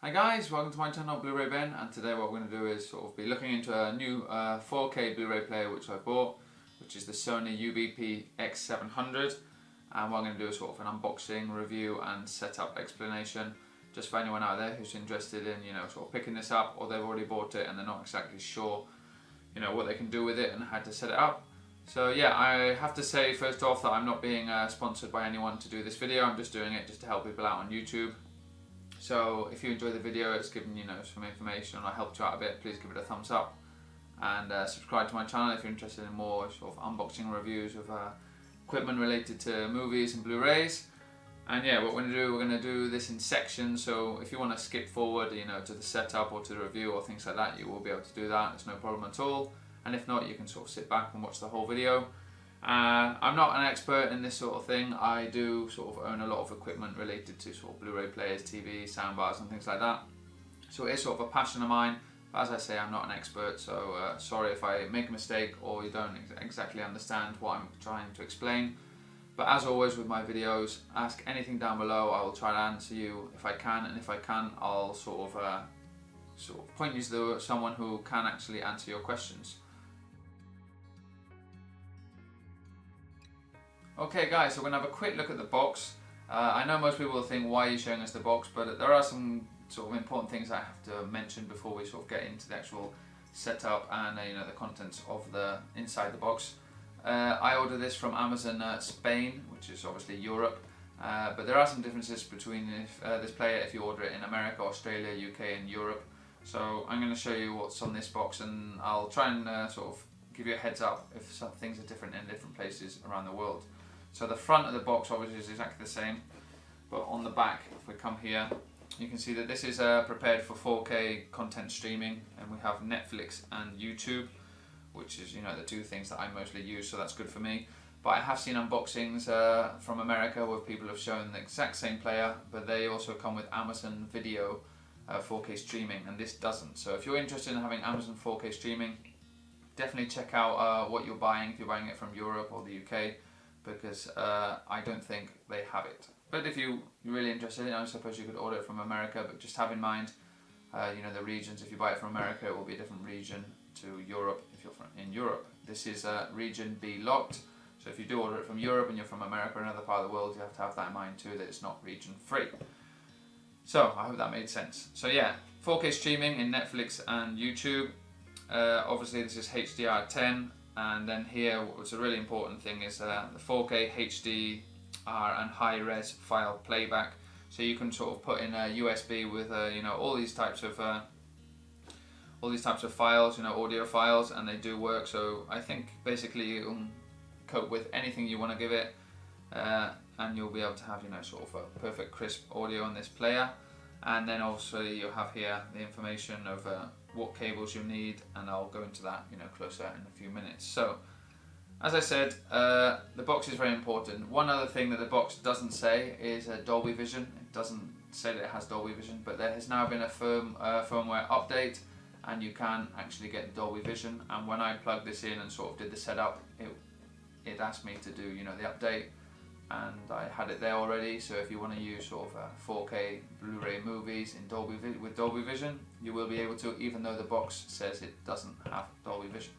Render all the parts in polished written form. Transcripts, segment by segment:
Hi guys, welcome to my channel Blu-ray Ben, and today what we're going to do is sort of be looking into a new 4K Blu-ray player which I bought, which is the Sony UBP X700, and what I'm going to do is sort of an unboxing, review and setup explanation just for anyone out there who's interested in, sort of picking this up, or they've already bought it and they're not exactly sure, what they can do with it and how to set it up. So yeah, I have to say first off that I'm not being sponsored by anyone to do this video. I'm just doing it just to help people out on YouTube. So if you enjoy the video, it's giving you some information and I helped you out a bit, please give it a thumbs up and subscribe to my channel if you're interested in more sort of unboxing reviews of equipment related to movies and Blu-rays. And yeah, what we're going to do this in sections, so if you want to skip forward to the setup or to the review or things like that, you will be able to do that, it's no problem at all. And if not, you can sort of sit back and watch the whole video. I'm not an expert in this sort of thing. I do sort of own a lot of equipment related to sort of Blu-ray players, TV, soundbars and things like that. So it is sort of a passion of mine. But as I say, I'm not an expert, so sorry if I make a mistake or you don't exactly understand what I'm trying to explain. But as always with my videos, ask anything down below. I will try to answer you if I can, and if I can, I'll sort of point you to someone who can actually answer your questions. Okay guys, so we're going to have a quick look at the box. I know most people will think, why are you showing us the box? But there are some sort of important things I have to mention before we sort of get into the actual setup and the contents of the inside the box. I ordered this from Amazon Spain, which is obviously Europe. But there are some differences between this player if you order it in America, Australia, UK and Europe. So I'm going to show you what's on this box, and I'll try and sort of give you a heads up if some things are different in different places around the world. So the front of the box obviously is exactly the same, but on the back, if we come here, you can see that this is prepared for 4K content streaming, and we have Netflix and YouTube, which is the two things that I mostly use, so that's good for me. But I have seen unboxings from America where people have shown the exact same player, but they also come with Amazon Video 4K streaming, and this doesn't. So if you're interested in having Amazon 4K streaming, definitely check out what you're buying if you're buying it from Europe or the UK, because I don't think they have it. But if you're really interested, I suppose you could order it from America, but just have in mind the regions. If you buy it from America, it will be a different region to Europe if you're in Europe. This is region B locked, so if you do order it from Europe and you're from America or another part of the world, you have to have that in mind too, that it's not region free. So I hope that made sense. So yeah, 4K streaming in Netflix and YouTube. Obviously this is HDR10, and then here what's a really important thing is the 4K HDR and high-res file playback. So you can sort of put in a USB with all these types of files, audio files, and they do work. So I think basically you can cope with anything you want to give it, and you'll be able to have sort of a perfect crisp audio on this player. And then also you'll have here the information of what cables you need, and I'll go into that closer in a few minutes. So as I said, the box is very important. One other thing that the box doesn't say is Dolby Vision. It doesn't say that it has Dolby Vision, but there has now been a firmware update, and you can actually get Dolby Vision. And when I plugged this in and sort of did the setup, it asked me to do the update, and I had it there already. So if you want to use sort of 4K Blu-ray movies in with Dolby Vision, you will be able to, even though the box says it doesn't have Dolby Vision.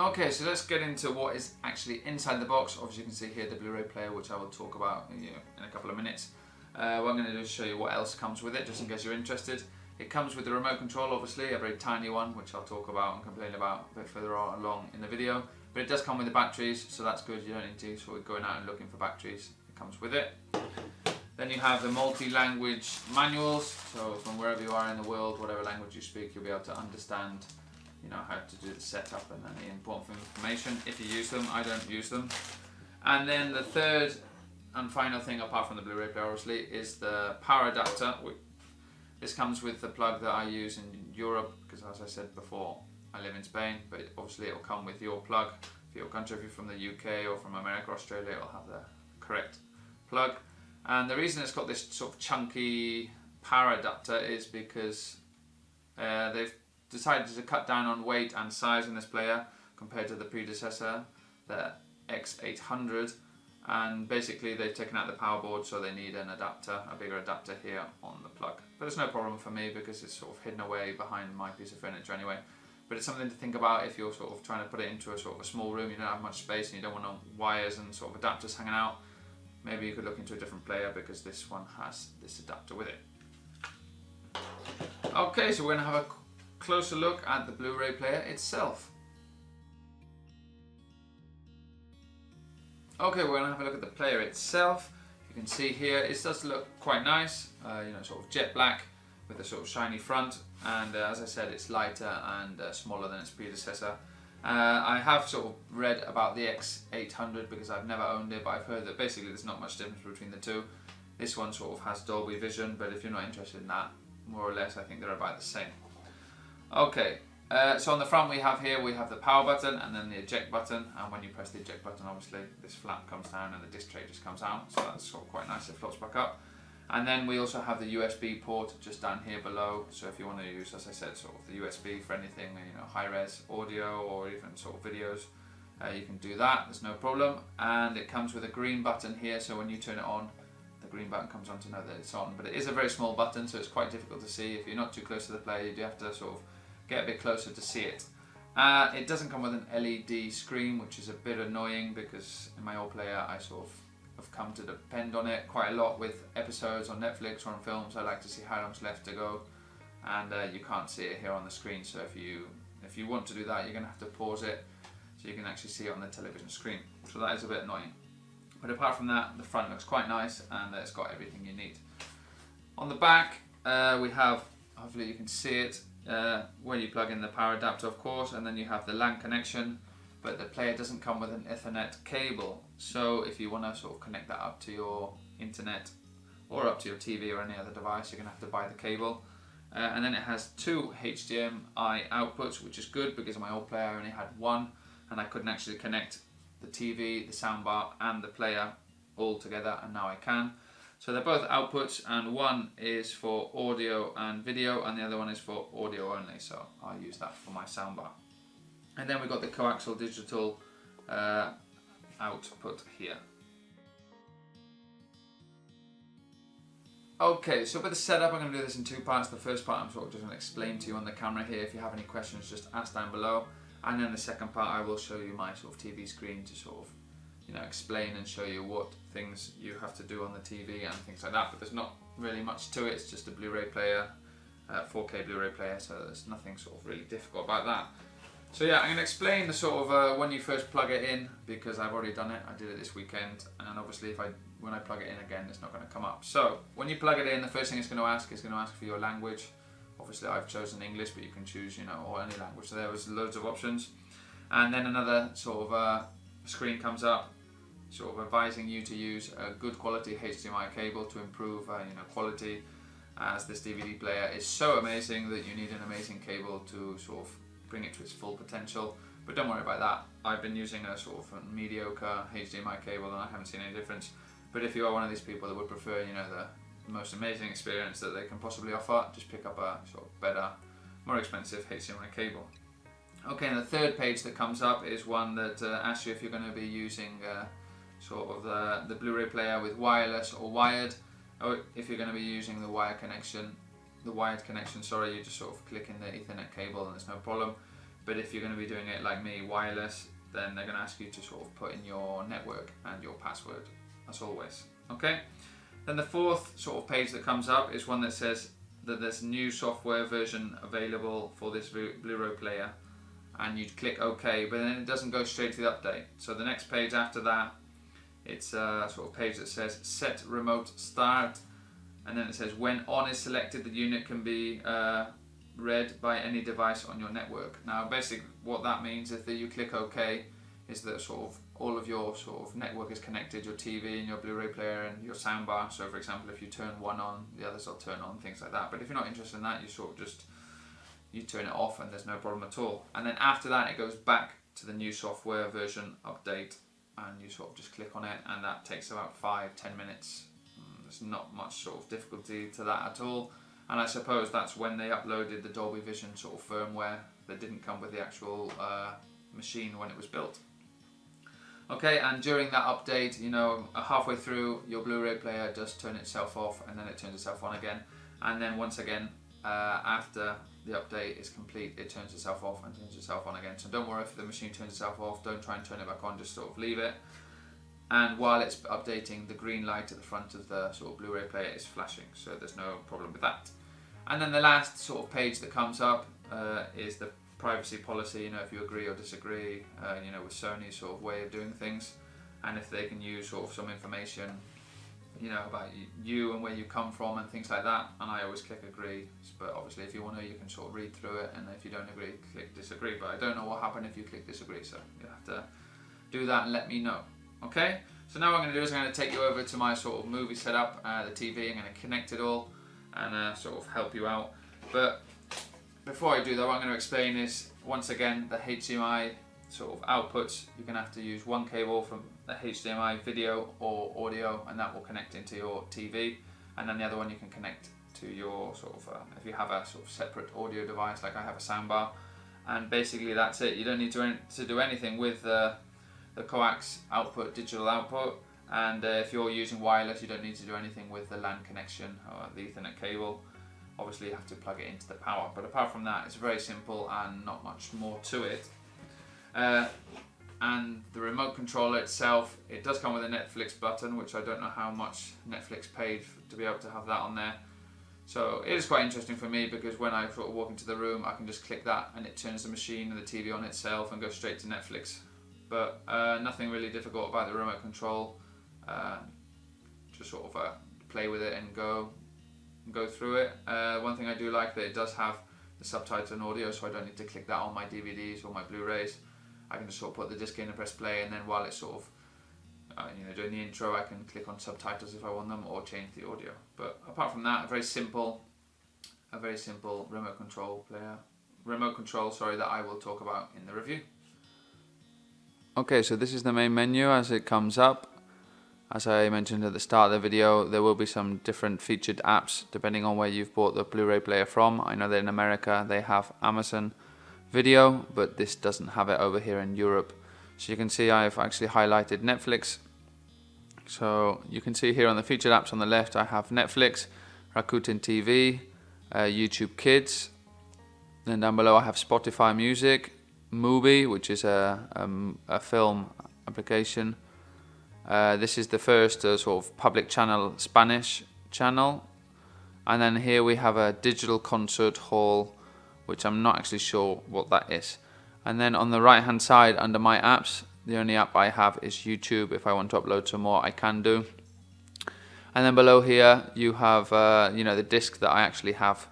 Okay, so let's get into what is actually inside the box. Obviously you can see here the Blu-ray player, which I will talk about in a couple of minutes. What I'm going to do is show you what else comes with it, just in case you're interested. It comes with the remote control, obviously, a very tiny one, which I'll talk about and complain about a bit further along in the video. But it does come with the batteries, so that's good. You don't need to sort of going out and looking for batteries. It comes with it. Then you have the multi-language manuals, so from wherever you are in the world, whatever language you speak, you'll be able to understand how to do the setup and any important information if you use them. I don't use them. And then the third and final thing, apart from the Blu-ray player obviously, is the power adapter. This comes with the plug that I use in Europe, because as I said before, I live in Spain, but obviously it will come with your plug for your country. If you're from the UK or from America or Australia, it will have the correct plug. And the reason it's got this sort of chunky power adapter is because they've decided to cut down on weight and size in this player compared to the predecessor, the X800. and basically they've taken out the power board, so they need an adapter, a bigger adapter here on the plug. But it's no problem for me because it's sort of hidden away behind my piece of furniture anyway. But it's something to think about if you're sort of trying to put it into a sort of a small room, you don't have much space and you don't want wires and sort of adapters hanging out. Maybe you could look into a different player because this one has this adapter with it. Okay, so we're going to have a closer look at the Blu-ray player itself. Okay, we're going to have a look at the player itself. You can see here it does look quite nice, you know, sort of jet black with a sort of shiny front, and as I said, it's lighter and smaller than its predecessor. I have sort of read about the X800 because I've never owned it, but I've heard that basically there's not much difference between the two. This one sort of has Dolby Vision, but if you're not interested in that, more or less I think they're about the same. Okay, so on the front we have the power button and then the eject button, and when you press the eject button, obviously this flap comes down and the disc tray just comes out, so that's sort of quite nice, it floats back up. And then we also have the USB port just down here below, so if you want to use, as I said, sort of the USB for anything, you know, high-res audio or even sort of videos, you can do that, there's no problem. And it comes with a green button here, so when you turn it on, the green button comes on to know that it's on. But it is a very small button, so it's quite difficult to see. If you're not too close to the player, you do have to sort of get a bit closer to see it. It doesn't come with an LED screen, which is a bit annoying because in my old player I sort of have come to depend on it quite a lot with episodes on Netflix or on films. I like to see how long's left to go, and you can't see it here on the screen, so if you want to do that, you're going to have to pause it so you can actually see it on the television screen, so that is a bit annoying. But apart from that, the front looks quite nice and it's got everything you need. On the back we have, hopefully you can see it, where you plug in the power adapter, of course, and then you have the LAN connection, but the player doesn't come with an Ethernet cable, so if you want to sort of connect that up to your internet or up to your TV or any other device, you're going to have to buy the cable. And then it has two HDMI outputs, which is good because in my old player I only had one and I couldn't actually connect the TV, the soundbar and the player all together, and now I can. So they're both outputs, and one is for audio and video and the other one is for audio only, so I'll use that for my soundbar. And then we've got the coaxial digital output here. Okay, so with the setup, I'm going to do this in two parts. The first part I'm sort of just going to explain to you on the camera here. If you have any questions, just ask down below. And then the second part, I will show you my sort of TV screen to sort of, you know, explain and show you what things you have to do on the TV and things like that. But there's not really much to it. It's just a Blu-ray player, 4K Blu-ray player, so there's nothing sort of really difficult about that. So yeah, I'm going to explain the sort of when you first plug it in, because I've already done it. I did it this weekend, and obviously when I plug it in again, it's not going to come up. So when you plug it in, the first thing it's going to ask for your language. Obviously I've chosen English, but you can choose, you know, or any language. So there was loads of options. And then another sort of screen comes up, sort of advising you to use a good quality HDMI cable to improve, you know, quality, as this DVD player is so amazing that you need an amazing cable to sort of bring it to its full potential. But don't worry about that. I've been using a sort of a mediocre HDMI cable and I haven't seen any difference. But if you are one of these people that would prefer, you know, the most amazing experience that they can possibly offer, just pick up a sort of better, more expensive HDMI cable. Okay, and the third page that comes up is one that asks you if you're going to be using sort of the Blu-ray player with wireless or wired, or if you're going to be using the wired connection, sorry, you just sort of click in the Ethernet cable and there's no problem. But if you're going to be doing it like me, wireless, then they're going to ask you to sort of put in your network and your password, as always. Okay. Then the fourth sort of page that comes up is one that says that there's new software version available for this Blu-ray player, and you'd click OK, but then it doesn't go straight to the update. So the next page after that, it's a sort of page that says set remote start, and then it says when on is selected, the unit can be read by any device on your network. Now basically what that means is that you click OK, is that sort of all of your sort of network is connected, your TV and your Blu-ray player and your soundbar. So for example, if you turn one on, the others will turn on, things like that. But if you're not interested in that, you sort of just, you turn it off and there's no problem at all. And then after that, it goes back to the new software version update, and you sort of just click on it, and that takes about 5-10 minutes. There's not much sort of difficulty to that at all. And I suppose that's when they uploaded the Dolby Vision sort of firmware that didn't come with the actual machine when it was built. Okay, and during that update, you know, halfway through, your Blu-ray player does turn itself off and then it turns itself on again. And then once again, after the update is complete, it turns itself off and turns itself on again. So don't worry if the machine turns itself off, don't try and turn it back on, just sort of leave it. And while it's updating, the green light at the front of the sort of Blu-ray player is flashing, so there's no problem with that. And then the last sort of page that comes up is the privacy policy, you know, if you agree or disagree, you know, with Sony's sort of way of doing things, and if they can use sort of some information, you know, about you and where you come from and things like that. And I always click agree, but obviously if you want to, you can sort of read through it, and if you don't agree, click disagree. But I don't know what happened if you click disagree, so you have to do that and let me know. Okay, so now what I'm going to do is I'm going to take you over to my sort of movie setup, the TV. I'm going to connect it all and sort of help you out. But before I do that, what I'm going to explain is, once again, the HDMI sort of outputs. You're going to have to use one cable from the HDMI video or audio, and that will connect into your TV. And then the other one you can connect to your sort of, if you have a sort of separate audio device, like I have a soundbar. And basically that's it. You don't need to do anything with the coax output, digital output, and if you're using wireless, you don't need to do anything with the LAN connection or the Ethernet cable. Obviously you have to plug it into the power, but apart from that, it's very simple and not much more to it. And the remote controller itself, it does come with a Netflix button, which I don't know how much Netflix paid to be able to have that on there. So it is quite interesting for me, because when I sort of walk into the room, I can just click that and it turns the machine and the TV on itself and goes straight to Netflix. But nothing really difficult about the remote control. Just sort of play with it and go through it. One thing I do like, that it does have the subtitle and audio, so I don't need to click that on my DVDs or my Blu-rays. I can just sort of put the disc in and press play, and then while it's sort of you know, doing the intro, I can click on subtitles if I want them, or change the audio. But apart from that, a very simple remote control that I will talk about in the review. Okay, so this is the main menu as it comes up. As I mentioned at the start of the video, there will be some different featured apps depending on where you've bought the Blu-ray player from. I know that in America they have Amazon Video, but this doesn't have it over here in Europe. So you can see I've actually highlighted Netflix. So you can see here on the featured apps on the left, I have Netflix, Rakuten TV, YouTube Kids. Then down below I have Spotify Music, Mubi, which is a film application. This is the first sort of public channel, Spanish channel. And then here we have a digital concert hall, which I'm not actually sure what that is. And then on the right hand side under my apps, the only app I have is YouTube. If I want to upload some more, I can do. And then below here you have you know, the disc that I actually have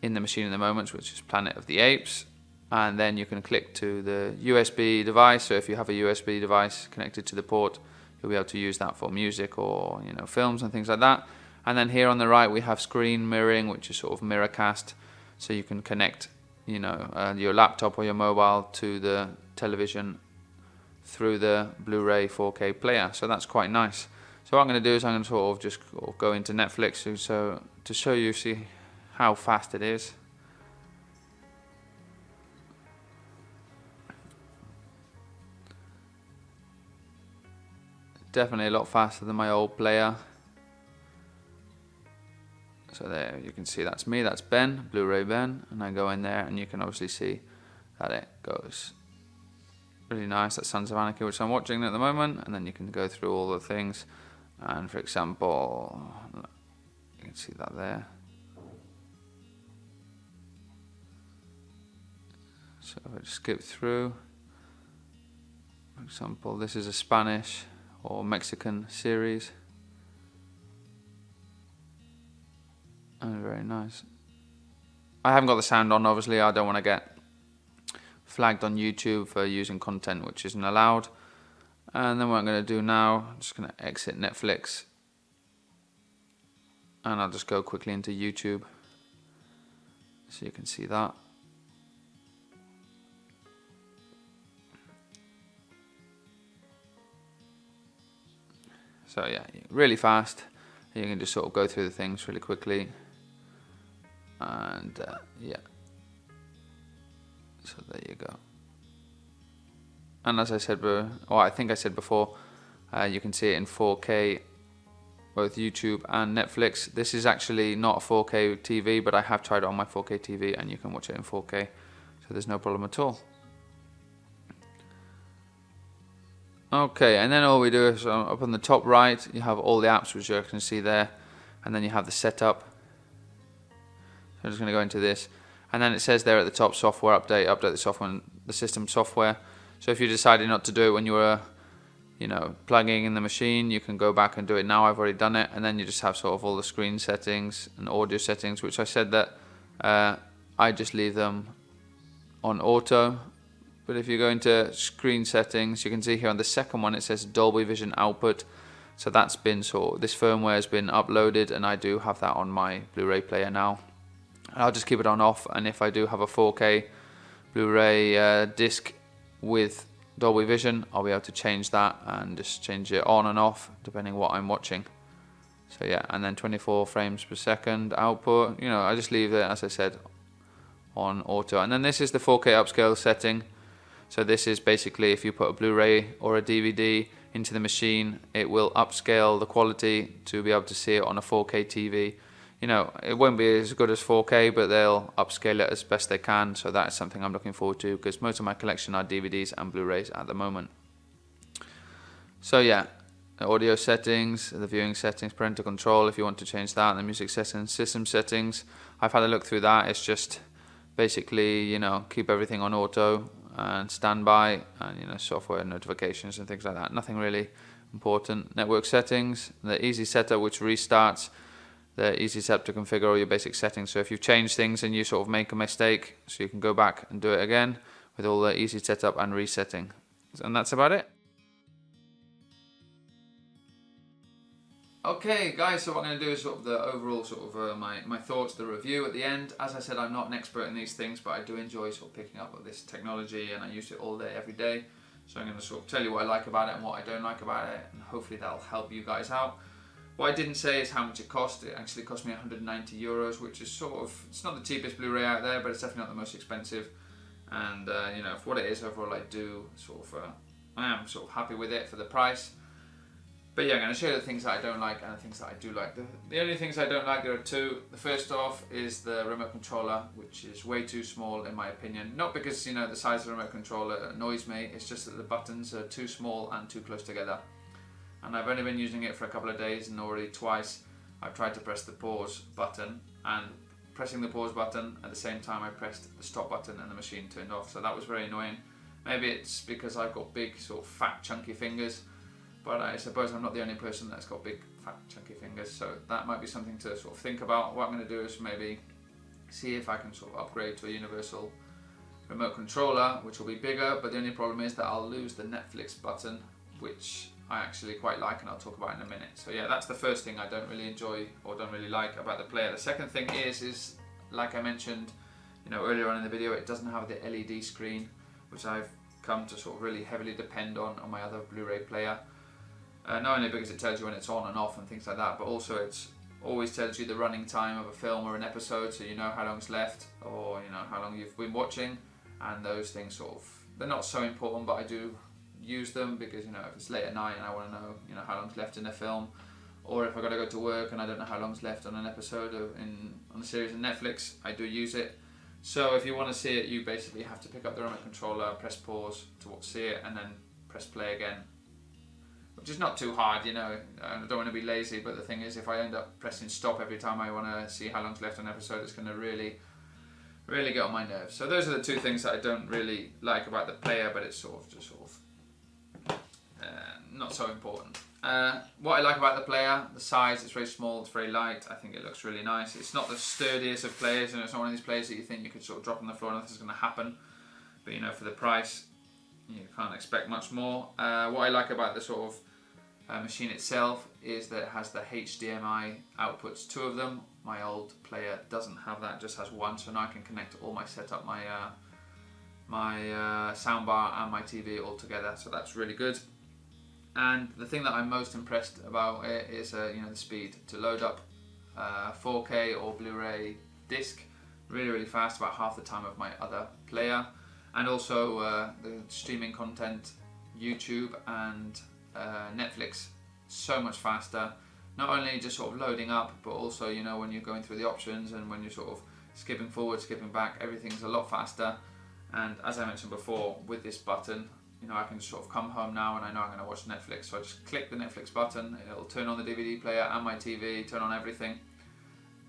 in the machine at the moment, which is Planet of the Apes. And then you can click to the USB device. So if you have a USB device connected to the port, you'll be able to use that for music or, you know, films and things like that. And then here on the right we have screen mirroring, which is sort of Miracast. So you can connect, you know, your laptop or your mobile to the television through the Blu-ray 4K player. So that's quite nice. So what I'm going to do is I'm going to sort of just go into Netflix, so to show you, see how fast it is. Definitely a lot faster than my old player. So there you can see that's me, that's Ben, Blu-ray Ben, and I go in there and you can obviously see that it goes really nice. That's Sons of Anarchy, which I'm watching at the moment, and then you can go through all the things. And for example, you can see that there. So if I just skip through, for example, this is a Spanish or Mexican series, and very nice. I haven't got the sound on, obviously. I don't want to get flagged on YouTube for using content which isn't allowed. And then what I'm going to do now, I'm just going to exit Netflix, and I'll just go quickly into YouTube so you can see that. So yeah, really fast. You can just sort of go through the things really quickly. And yeah, so there you go. and as I said, or I think I said before, you can see it in 4K, both YouTube and Netflix. This is actually not a 4K TV, but I have tried it on my 4K TV, and you can watch it in 4K, so there's no problem at all. Okay, and then all we do is up on the top right, you have all the apps which you can see there, and then you have the setup. So I'm just going to go into this, and then it says there at the top, software update, update the software, and the system software. So if you decided not to do it when you were, plugging in the machine, you can go back and do it now. I've already done it, and then you just have sort of all the screen settings and audio settings, which I said that I just leave them on auto. But if you go into screen settings, you can see here on the second one it says Dolby Vision output. So that's been this firmware has been uploaded, and I do have that on my Blu-ray player now. And I'll just keep it on off, and if I do have a 4K Blu-ray disc with Dolby Vision, I'll be able to change that and just change it on and off depending what I'm watching. So yeah, and then 24 frames per second output. I just leave it, as I said, on auto. And then this is the 4K upscale setting. So this is basically if you put a Blu-ray or a DVD into the machine, it will upscale the quality to be able to see it on a 4K TV. It won't be as good as 4K, but they'll upscale it as best they can. So that's something I'm looking forward to, because most of my collection are DVDs and Blu-rays at the moment. So yeah, the audio settings, the viewing settings, parental control if you want to change that, and the music settings, system settings. I've had a look through that. It's just basically, keep everything on auto and standby, and software notifications and things like that. Nothing really important. Network settings, the easy setup which restarts, the easy setup to configure all your basic settings. So if you've changed things and you sort of make a mistake, so you can go back and do it again with all the easy setup and resetting. And that's about it. Okay guys, so what I'm going to do is sort of the overall my thoughts, the review at the end. As I said, I'm not an expert in these things, but I do enjoy sort of picking up with this technology, and I use it all day, every day. So I'm going to sort of tell you what I like about it and what I don't like about it, and hopefully that'll help you guys out. What I didn't say is how much it cost. It actually cost me 190 euros, which is it's not the cheapest Blu-ray out there, but it's definitely not the most expensive. And for what it is, overall I am sort of happy with it for the price. But yeah, I'm going to show you the things that I don't like and the things that I do like. The only things I don't like, there are two. The first off is the remote controller, which is way too small in my opinion. Not because the size of the remote controller annoys me, it's just that the buttons are too small and too close together. And I've only been using it for a couple of days, and already twice I've tried to press the pause button, and pressing the pause button at the same time I pressed the stop button and the machine turned off. So that was very annoying. Maybe it's because I've got big sort of fat chunky fingers, but I suppose I'm not the only person that's got big fat chunky fingers, so that might be something to sort of think about. What I'm going to do is maybe see if I can sort of upgrade to a universal remote controller, which will be bigger, but the only problem is that I'll lose the Netflix button, which I actually quite like, and I'll talk about in a minute. So yeah, that's the first thing I don't really enjoy or don't really like about the player. The second thing is like I mentioned earlier on in the video, it doesn't have the LED screen, which I've come to sort of really heavily depend on my other Blu-ray player. Not only because it tells you when it's on and off and things like that, but also it always tells you the running time of a film or an episode, so you know how long's left, or how long you've been watching. And those things they're not so important, but I do use them because if it's late at night and I want to know how long's left in a film, or if I got to go to work and I don't know how long's left on an episode on a series on Netflix, I do use it. So if you want to see it, you basically have to pick up the remote controller, press pause to see it, and then press play again. Which is not too hard, I don't want to be lazy, but the thing is, if I end up pressing stop every time I want to see how long's left on an episode, it's going to really get on my nerves. So those are the two things that I don't really like about the player, but it's not so important. What I like about the player, the size, it's very small, it's very light, I think it looks really nice. It's not the sturdiest of players, it's not one of these players that you think you could sort of drop on the floor and nothing's going to happen. But for the price, you can't expect much more. What I like about the sort of machine itself is that it has the HDMI outputs, 2 of them. My old player doesn't have that, just has 1, so now I can connect all my setup, my soundbar and my TV all together, so that's really good. And the thing that I'm most impressed about it is the speed to load up 4K or Blu-ray disc really fast, about half the time of my other player. and also the streaming content, YouTube and Netflix, so much faster. Not only just sort of loading up, but also, you know, when you're going through the options and when you're sort of skipping forward, skipping back, everything's a lot faster. And as I mentioned before, with this button, you know, I can just sort of come home now and I know I'm going to watch Netflix. So I just click the Netflix button, it'll turn on the DVD player and my TV, turn on everything,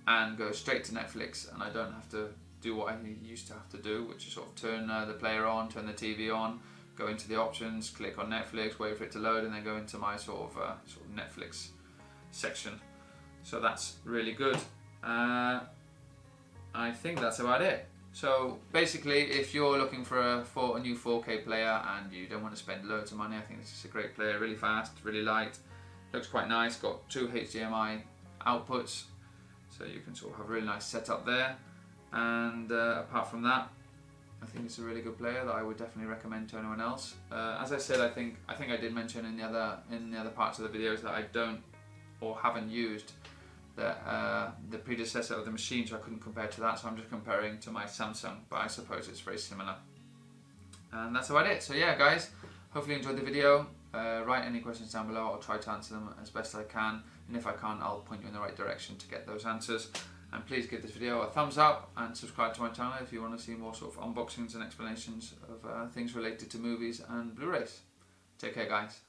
and go straight to Netflix. And I don't have to do what I used to have to do, which is sort of turn the player on, turn the TV on, go into the options, click on Netflix, wait for it to load, and then go into my sort of Netflix section. So that's really good. I think that's about it. So basically, if you're looking for a new 4K player and you don't want to spend loads of money, I think this is a great player. Really fast, really light, looks quite nice. Got 2 HDMI outputs, so you can sort of have a really nice setup there. And apart from that, I think it's a really good player that I would definitely recommend to anyone else. As I said, I think I did mention in the other parts of the videos that I don't or haven't used the predecessor of the machine, so I couldn't compare to that, so I'm just comparing to my Samsung, but I suppose it's very similar. And that's about it. So yeah, guys, hopefully you enjoyed the video. Write any questions down below, I'll try to answer them as best I can, and if I can't, I'll point you in the right direction to get those answers. And please give this video a thumbs up and subscribe to my channel if you want to see more sort of unboxings and explanations of things related to movies and Blu-rays. Take care, guys.